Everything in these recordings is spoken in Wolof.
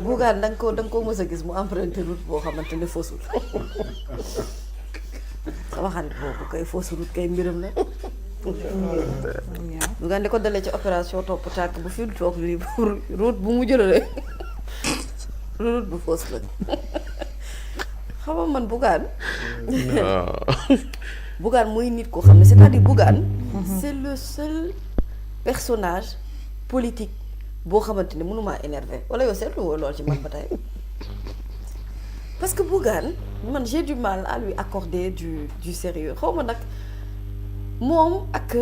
Bougane da nga ko mës a gis mu emprunté route boo xamante ne fausse sama xarit boobu kay fausse route kay mbiram la. Bougane di ko dalee ci opération topp tàkk bu fi toog lii route bu mu jëlee route bu fausse la xam nga man Bougane. Bougane mooy nit koo xam ne c'est-à-dire Bougane. c'est le seul personnage politique. boo xamante ni mënumaa énervé wala yow seetlu woo lool ci man ba tey parce que Bougane man j'ai du mal à lui accorder du sérieux xaw ma nag moom ak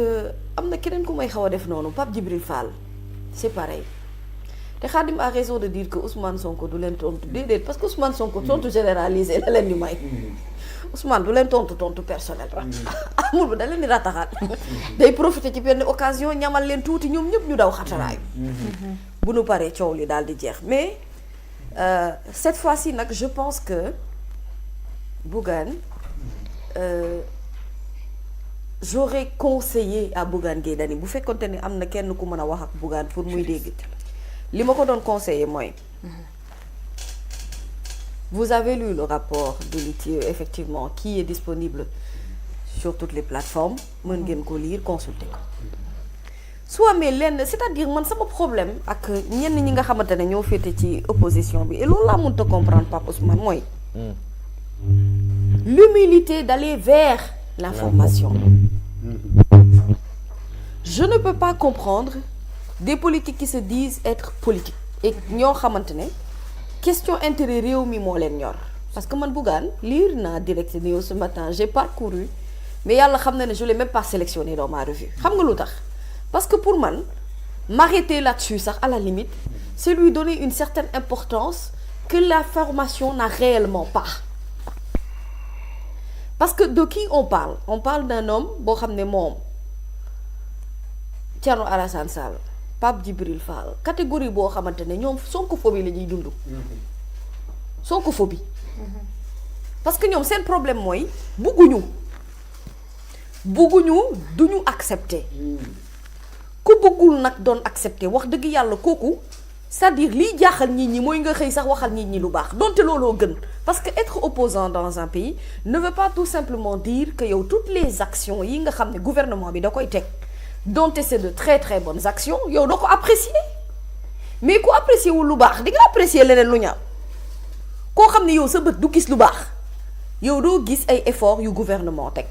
am na keneen ku may xaw a def noonu Pape Djibril Fall c'est pareil te Khadim a raison de dire que Ousmane Sonko du leen tontu déedéet parce que Ousmane Sonko tontu généralisé la leen di may Ousmane du leen tontu personnel amul ba da leen di rataxaat day profiter ci benn occasion ñamal leen tuuti ñoom ñëpp ñu daw xataraayu bu nu paree coow li daal di jeex mais cette fois-ci nag je pense que Bougane j'aurais conseillé à Bougane Gueye Dany bu fekkonte ni am na kenn ku mën a wax ak Bougane pour muy dégg li ma ko doon conseiller mooy vous avez lu le rapport de l'ITIE effectivement qui est disponible sur toutes les plateformes mën ngeen ko lire consulter ko su amee lenn c'est-à-dire man sama problème ak ñenn ñi nga xamante ne ñoo féete ci opposition bi et loolu laa mënut a comprendre Pape Ousmane mooy l'humilité d'aller vers l'information. Je ne peux pas comprendre des politiques qui se disent être politiques et ñoo xamante ne question intérêt réew mi moo leen ñor parce que man Bougane lire naa Direct News ce matin j'ai parcouru mais yàlla xam na ne je l'ai même pas sélectionné dans ma revue xam nga lu tax parce que pour man m'arrêter là-dessus sax à la limite c'est lui donner une certaine importance que la formation n'a réellement pas parce que de qui on parle d'un homme boo xam ne moom Thierno Alassane Sall Pape Djibril Fall catégorie boo xamante ne ñoom sonkophobie la ñuy dund sonkophobie parce que ñoom seen problème mooy bugguñu duñu accepter ku bëggul nag doon accepter wax dëgg yàlla kooku c'est-à-dire liy jaaxal nit ñi mooy nga xëy sax waxal nit ñi lu baax donte looloo gën parce que être opposant dans un pays ne veut pas tout simplement dire que yow toutes les actions yi nga xam ne gouvernement bi da koy teg donte c'est de très très bonnes actions yow doo ko apprécier mais ku apprécier wul lu baax di nga apprécier leneen lu ñaaw koo xam ne yow sa bët du gis lu baax yow doo gis ay efforts yu gouvernement teg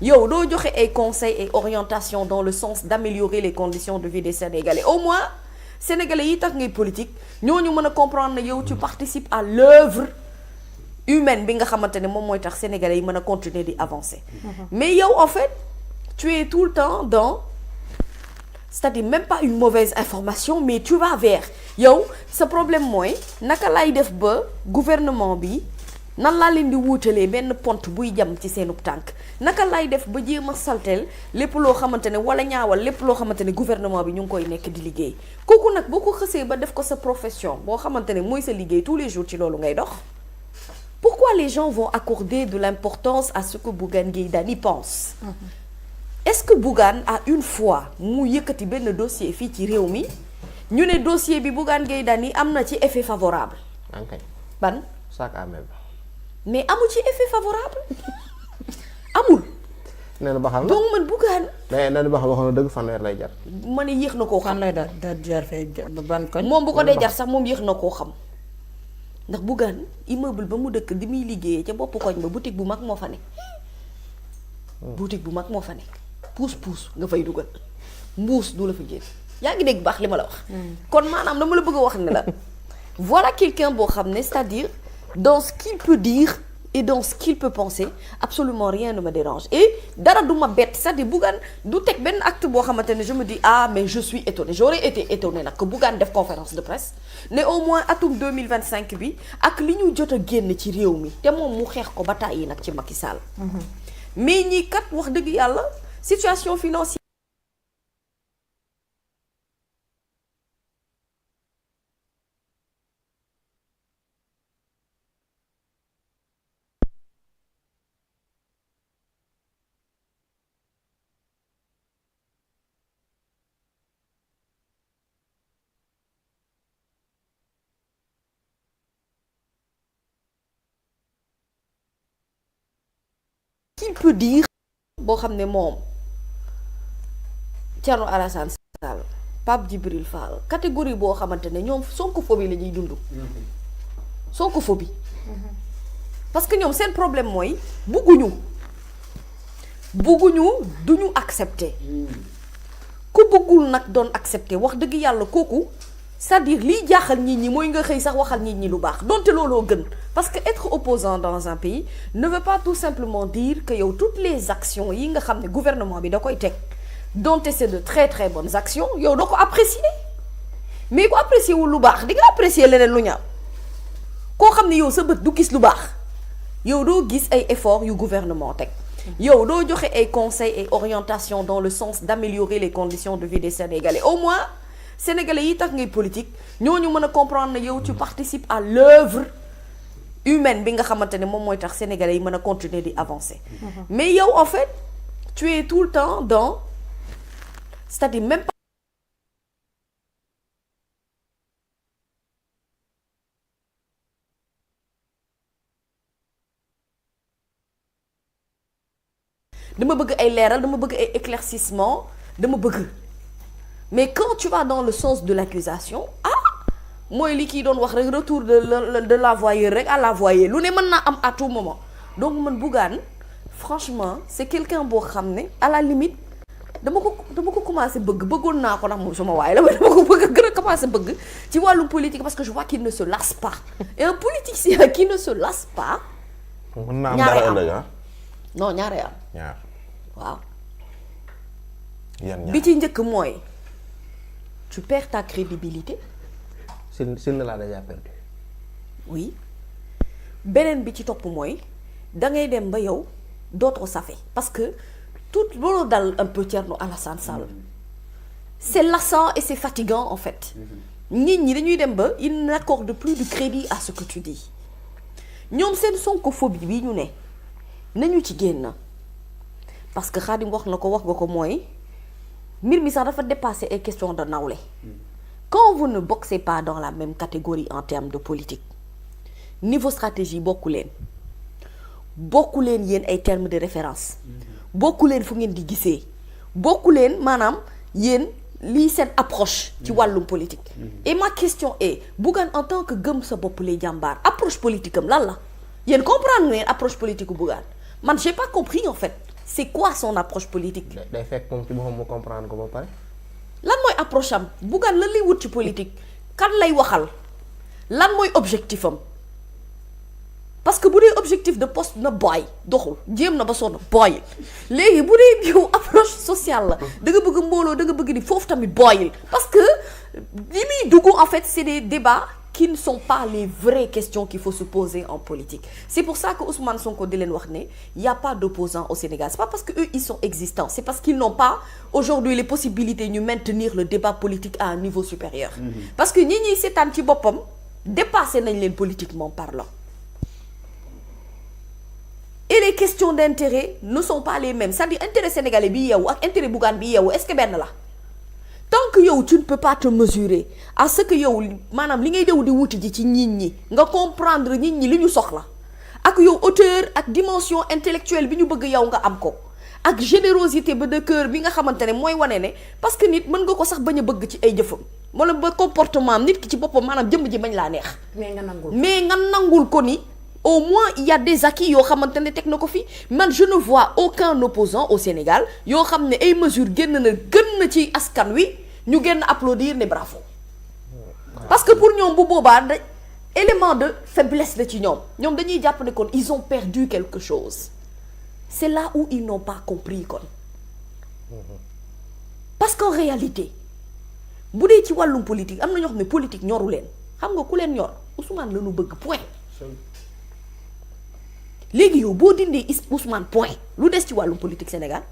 yow doo joxe ay conseils et orientations dans le sens d'améliorer les conditions de vie des Sénégalais au moins Sénégalais yi tax ngay politique ñooñu mën a comprendre ne yow tu participes à l'œuvre humaine bi nga xamante ne moom mooy tax Sénégalais yi mën a continuer di avancer mais yow en fait tu es tout le temps dans c'est-à-dire même pas une mauvaise information mais tu vas vers yow sa problème mooy naka lay def ba gouvernement bi nan laa leen di wuutalee benn pont buy jam ci seenub tànk naka lay def ba jéem a salteel lépp loo xamante ne wala ñaawal lépp loo xamante ne gouvernement bi ñu ngi koy nekk di liggéey kooku nag boo ko xësee ba def ko sa profession boo xamante ne mooy sa liggéey tous les jours ci loolu ngay dox pourquoi les gens vont accorder de l'importance à ce que Bougane Gueye Dany pense est-ce que Bougane a une fois mu yëkkati benn dossier fii ci réew mi ñu ne dossier bi Bougane Gueye Dany am na ci effet favorable ban sac à main mais amul ci effet favorable amul. nee na ba xam donc man Bougane. nee na ba xam waxoon na dëgg fanweer lay jar. ma ne yéex na koo xam. fan lay da jar fee ban koñ. moom bu ko dee jar sax moom yéex na koo xam ndax Bougane immeuble ba mu dëkk di muy liggéeyee ca bopp koñ ba boutique bu mag moo fa ne. boutique bu mag moo fa ne. puus nga fay dugal mbuus du la fa génn yaa ngi dégg baax li ma la wax. kon maanaam dama la bëgg a wax ne la voilà quelqu'un boo xam ne c'est-à-dire dans ce qu'il peut dire et dans ce qu'il peut penser absolument rien ne me dérange et dara du ma bett c'est-à-dire Bougane du teg benn acte boo xamante ne je me dis ah mais je suis étonnée j'aurais été étonnée nag que Bougane def conférence de presse ne au moins atum 2025 bi ak li ñu jot a génn ci réew mi te moom mu xeex ko ba tàyyi nag ci Macky Sall. mais ñii kat wax dëgg yàlla situation financière. qu'il peut dire boo xam ne moom Thierno Alassane Sall Pape Djibril Fall catégorie boo xamante ne ñoom sonkophobie la ñuy dund sonkophobie parce que ñoom seen problème mooy bugguñu duñu accepter ku bëggul nag doon accepter wax dëgg yàlla kooku c'est-à-dire liy jaaxal nit ñi mooy nga xëy sax waxal nit ñi lu baax donte looloo gën parce que être opposant dans un pays ne veut pas tout simplement dire que yow toutes les actions yi nga xam ne gouvernement bi da koy teg donte c'est de très très bonnes actions yow doo ko apprécier mais ku apprécier wul lu baax di nga apprécier leneen lu ñaaw koo xam ne yow sa bët du gis lu baax yow doo gis ay efforts yu gouvernement teg yow doo joxe ay conseils et orientations dans le sens d'améliorer les conditions de vie des Sénégalais au moins Sénégalais yi tax ngay politique ñooñu mën a comprendre ne yow tu participes à l'œuvre humaine bi nga xamante ne moom mooy tax Sénégalais yi mën a continuer di avancer mais yow en fait tu es tout le temps dans c'est-à-dire même pas dama bëgg ay leeral dama bëgg ay éclaircissement dama bëgg mais quand tu vas dans le sens de l'accusation mooy li kii doon wax rek retour de l'envoyeur rek à l'envoyé lu ne mën naa am à tout moment donc man Bougane franchement c'est quelqu'un boo xam ne à la limite dama ko commencé bëggoon naa ko ndax moom sama waay la mais dama ko bëgg gën a commencé bëgg ci wàllum politique parce que je vois qu'il ne se lasse pas et un politicien qui ne se lasse pas mën naa am dara ëllëg non ñaare am ñaar waaw yan ñaar bi ci njëkk mooy tu perds ta crédibilité s'il ne l'a déjà perdu oui beneen bi ci topp mooy da ngay dem ba yow dootoo safe parce que tout loolu dal un peu Thierno Alassane Sall c'est lassant et c'est fatigant en fait nit ñi dañuy dem ba ils n'accordent plus de crédit à ce que tu dis ñoom seen sonkophobie bi ñu ne nañu ci génn parce que Khadim wax nga ko mooy mbir mi sax dafa dépasser ay questions de nawle quand vous ne boxez pas dans la même catégorie en termes de politique niveau stratégie bokku leen yéen ay termes de référence bokku leen fu ngeen di gisee bokku leen maanaam yéen lii seen approche ci wàllum politique et ma question est Bougane en tant que gëm sa bopp lay jàmbaar approche politique am lan la yéen comprendre ngeen approche politique bu Bougane man j'ai pas compris en fait c'est quoi son approche politique day fekk moom ci boppam mu comprendre ko ba pare lan mooy approche am Bougane lan lay wut ci politique kan lay waxal lan mooy objectif am parce que bu dee objectif de poste na boy doxul jéem na ba sonn boyil léegi bu dee yow approche sociale la da nga bëgg mbooloo da nga bëgg ni foofu tamit boyil parce que li muy dugg en fait c'est des débats qui ne sont pas les vraies questions qu'il faut se poser en politique c'est pour ça que Ousmane Sonko di leen wax ne y a pas d'opposants au Sénégal c'est pas parce que eux ils sont existants c'est parce qu'ils n'ont pas aujourd'hui les possibilités ñu maintenir le débat politique à un niveau supérieur parce que ñi ñuy seetaan ci boppam dépassé nañ leen politiquement parlant et les questions d'intérêt ne sont pas les mêmes c'est-à-dire intérêt sénégalais bi yeewu ak intérêt Bougane bi yeewu est-ce que benn la tant que yow tu ne peux pas te mesurer à ce que yow maanaam li ngay dew di wuti ji ci nit ñi nga comprendre nit ñi li ñu soxla ak yow hauteur ak dimension intellectuelle bi ñu bëgg yow nga am ko ak générosité ba de cœur bi nga xamante ne mooy wane ne parce que nit mën nga ko sax bañ a bëgg ci ay jëfam wala ba comportement nit ki ci boppam maanaam jëmm ji bañ laa neex mais nga nangul ko ni au moins il y a des acquis yoo xamante ne teg na ko fi man je ne vois aucun opposant au Sénégal yoo xam ne ay mesures gën na ci askan wi ñu génn applaudir ne bravo parce que pour ñoom bu boobaa da élément de faiblesse la ci ñoom dañuy jàpp ne kon ils ont perdu quelque chose c'est là où ils n'ont pas compris kon parce qu'en réalité bu dee ci wàllum politique am na ñoo xam ne politique ñoru leen xam nga ku leen ñor Ousmane la ñu bëgg point léegi yow boo dindee Ousmane point lu des ci wàllum politique Sénégal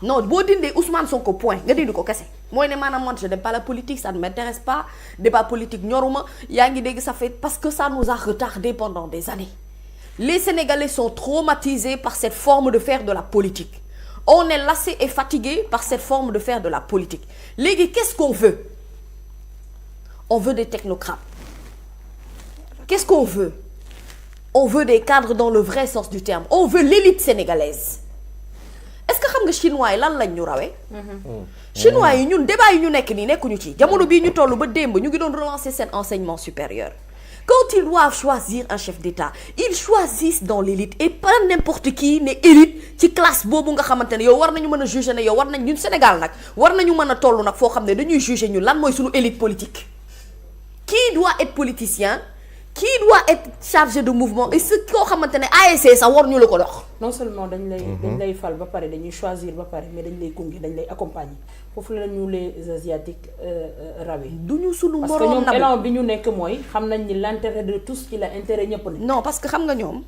non boo dindee Ousmane Sonko point nga dindi ko kese mooy ne maanaam man je n'aime pas la politique ça ne m'intéresse pas débat politique ñoruma yaa ngi dégg ça fait parce que ça nous a retardé pendant des années les Sénégalais sont traumatisés par cette forme de faire de la politique on est lassé et fatigué par cette forme de faire de la politique léegi qu'est-ce qu'on veut on veut des technocrates qu'est-ce qu'on veut on veut des cadres dans le vrai sens du terme on veut l'élite sénégalaise est-ce que xam nga chinois yi lan lañ ñu rawee chinois yi ñun débat yi ñu nekk nii nekkuñu ci jamono bii ñu toll ba démb ñu ngi doon relancer seen enseignement supérieur quand ils doivent choisir un chef d'État ils choisissent dans l'élite et pas n'importe qui ne élite ci classe boobu nga xamante ne yow war nañu mën a juger ne yow war nañ ñun Sénégal nag war nañu mën a toll nag foo xam ne dañuy juger ñu lan mooy suñu élite politique qui doit être politicien qui doit être chargé de mouvement et ce koo xamante ne ASC sax war ñu la ko dox non seulement dañ lay fal ba pare dañuy choisir ba pare mais dañ lay gunge dañ lay accompagner foofu la ñu les asiatiques rawee. du ñu sunu parce que moroom ñoom élan bi ñu nekk mooy xam nañ ni l'intérêt de tous ci la intérêt ñëpp la. non parce que xam nga ñoom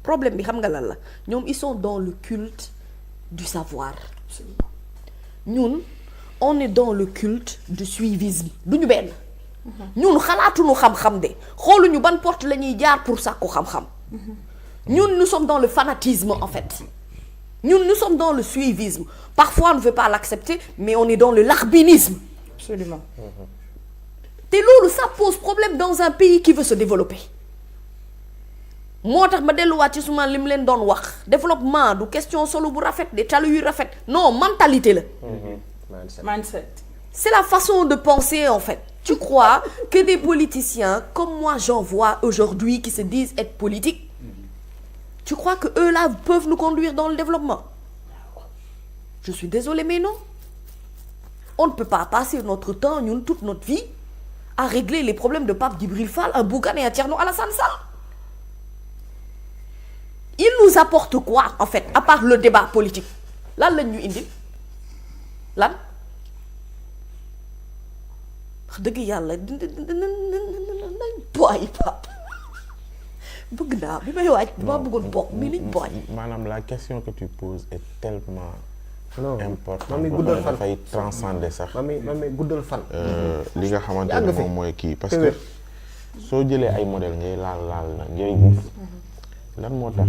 problème bi xam nga lan la ñoom ils sont dans le culte du savoir ñun on est dans le culte du suivisme du ñu benn ñun xalaatuñu xam-xam de xooluñu ban porte la ñuy jaar pour sàkku xam-xam ñun nous sommes dans le fanatisme en fait ñun nous sommes dans le suivisme parfois on ne veut pas l'accepter mais on est dans le larbinisme absolument. te loolu ça pose problème dans un pays qui veut se développer moo tax ma delluwaat ci suma li mu leen doon wax développement du question solo bu rafet de tali yu rafet non mentalité la mindset. c'est la façon de penser en fait tu crois que des politiciens comme moi j'en vois aujourd'hui qui se disent être politiques tu crois que eux là peuvent nous conduire dans le développement je suis désolée mais non on ne peut pas passer notre temps ñun toute notre vie à régler les problèmes de Pape Djibril Fall un Bougane et un Thierno Alassane Sall ils nous apportent quoi en fait à part le débat politique lan lañ ñu indil lan wax dëgg yàlla nañ booy Pape bëgg naa bi may waaj dama bëggoon bokk mais nañ booy maanaam la question que tu poses est tellement non importante mami guddal fan dafay transcender sax mami guddal fan. li nga xamante yàgg ne fi. moom mooy kii parce Te que wér. soo jëlee ay modèle ngay laal na ngay gis lan moo tax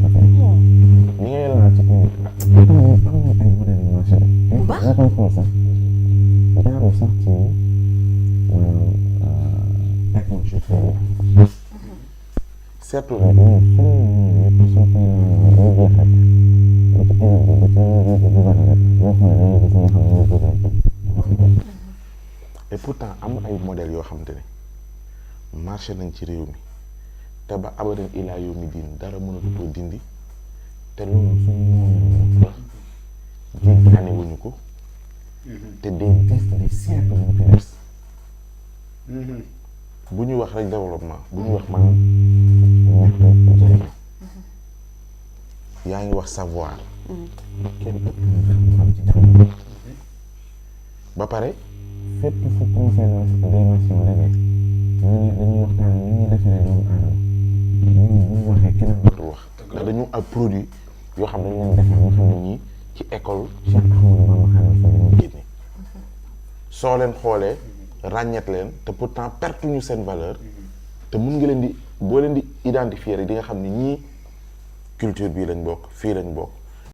ni ngay laal ci kii am na ay modèle yu marché bu baax nga koy xool sax jaarul sax ci école supérieure seetlu rek ñun suñu soo koy laal day jeex rek ba ci élève bi ba ci gouvernement boo xoolee dañuy gis ñi nga xam ne ñoo gouvernement et pourtant am na ay modèles yoo xamante ne marché nañ ci réew mi te ba abadan ilaa yow mi diin dara mënatu koo dindi te loolu suñu moom la jéggaane wuñu ko te des siècles ñu fi des bu ñu wax rek développement bu ñu wax maanaam ñàkk jëriñ yaa ngi wax savoir kenn ëpp xam ci jàmm ba pare fépp fu conseil des nations daje dañuy waxtaan ni ñuy defaree doomu aadama ñun bu ñu waxee keneen dootul wax ndax dañu ay produit yoo xam dañ leen defar nga xam ne ñii ci école Cheikh Ahmadou Bamba Khadimou Rassoul lañu génne soo leen xoolee ràññeet leen te pourtant perte ñu seen valeur te mun nga leen di boo leen di identifier rek di nga xam ne ñii culture bii lañ bokk fii lañ bokk